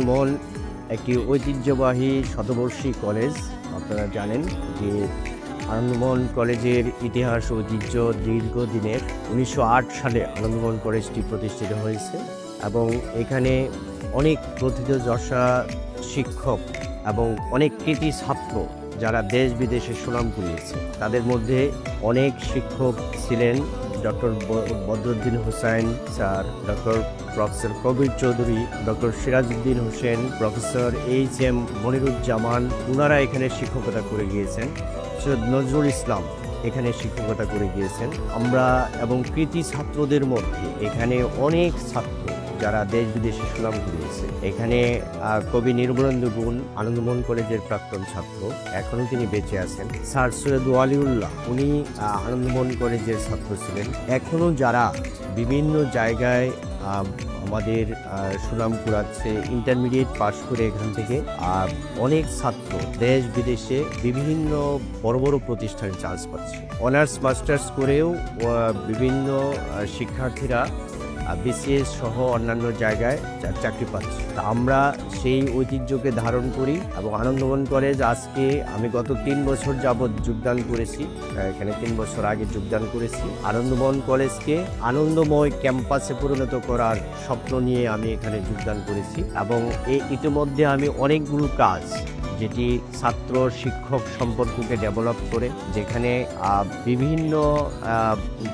আনন্দমোহন একটি ঐতিহ্যবাহী শতবর্ষী কলেজ। আপনারা জানেন যে আনন্দমোহন কলেজের ইতিহাস ঐতিহ্য দীর্ঘদিনের। 1908 সালে আনন্দমোহন কলেজটি প্রতিষ্ঠিত হয়েছে এবং এখানে অনেক প্রথিতযশা শিক্ষক এবং অনেক কৃতী ছাত্র যারা দেশ বিদেশে সুনাম কুড়িয়েছে। তাদের মধ্যে অনেক শিক্ষক ছিলেন doctor Badruddin Hossain sir, doctor professor Kabir Chowdhury, doctor Sirajuddin Hossain, professor H M. Moniruzzaman, ওনারা এখানে শিক্ষকতা করে গিয়েছেন। সৈয়দ নজরুল ইসলাম এখানে শিক্ষকতা করে গিয়েছেন। আমরা এবং কৃতী ছাত্রদের মধ্যে এখানে অনেক ছাত্র যারা দেশ বিদেশে সুনাম কুড়িয়েছে। এখানে কবি নির্মলেন্দু গুণ আনন্দমোহন কলেজের প্রাক্তন ছাত্র, এখনও তিনি বেঁচে আছেন। স্যার সৈয়দ ওয়ালিউল্লাহ উনি আনন্দমোহন কলেজের ছাত্র ছিলেন। এখনও যারা বিভিন্ন জায়গায় আমাদের সুনাম কুড়াচ্ছে, ইন্টারমিডিয়েট পাশ করে এখান থেকে অনেক ছাত্র দেশ বিদেশে বিভিন্ন বড় বড় প্রতিষ্ঠানে চান্স পাচ্ছে। অনার্স মাস্টার্স করেও বিভিন্ন শিক্ষার্থীরা বিসিএস সহ অন্যান্য জায়গায় চাকরি পাচ্ছে। আমরা সেই ঐতিহ্যকে ধারণ করি এবং আনন্দমোহন কলেজ আজকে আমি গত 3 বছর যাবৎ যোগদান করেছি, এখানে 3 বছর আগে যোগদান করেছি। আনন্দমোহন কলেজকে আনন্দময় ক্যাম্পাসে পরিণত করার স্বপ্ন নিয়ে আমি এখানে যোগদান করেছি এবং ইতিমধ্যে আমি অনেকগুলো কাজ যেটি ছাত্র শিক্ষক সম্পর্ককে ডেভেলপ করে, যেখানে বিভিন্ন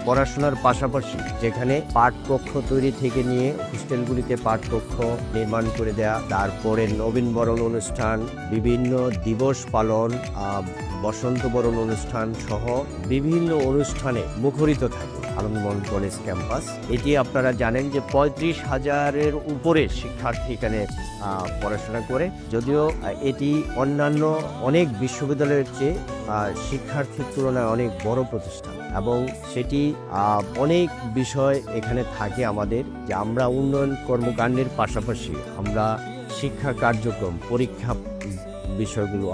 পড়াশোনার পাশাপাশি যেখানে পাঠকক্ষ তৈরি থেকে নিয়ে হোস্টেলগুলিতে পাঠকক্ষ নির্মাণ করে দেয়া, তারপরে নবীনবরণ অনুষ্ঠান, বিভিন্ন দিবস পালন, বসন্ত বরণ অনুষ্ঠান সহ বিভিন্ন অনুষ্ঠানে মুখরিত থাকে আনন্দমোহন কলেজ ক্যাম্পাস। এটি আপনারা জানেন যে 35,000-এর উপরে শিক্ষার্থী এখানে পড়াশোনা করে। যদিও এটি অন্যান্য অনেক বিশ্ববিদ্যালয়ের চেয়ে শিক্ষার্থীর তুলনায় অনেক বড় প্রতিষ্ঠান এবং সেটি অনেক বিষয় এখানে থাকে আমাদের, যে আমরা উন্নয়ন কর্মকাণ্ডের পাশাপাশি আমরা শিক্ষা কার্যক্রম, পরীক্ষা বিষয়গুলো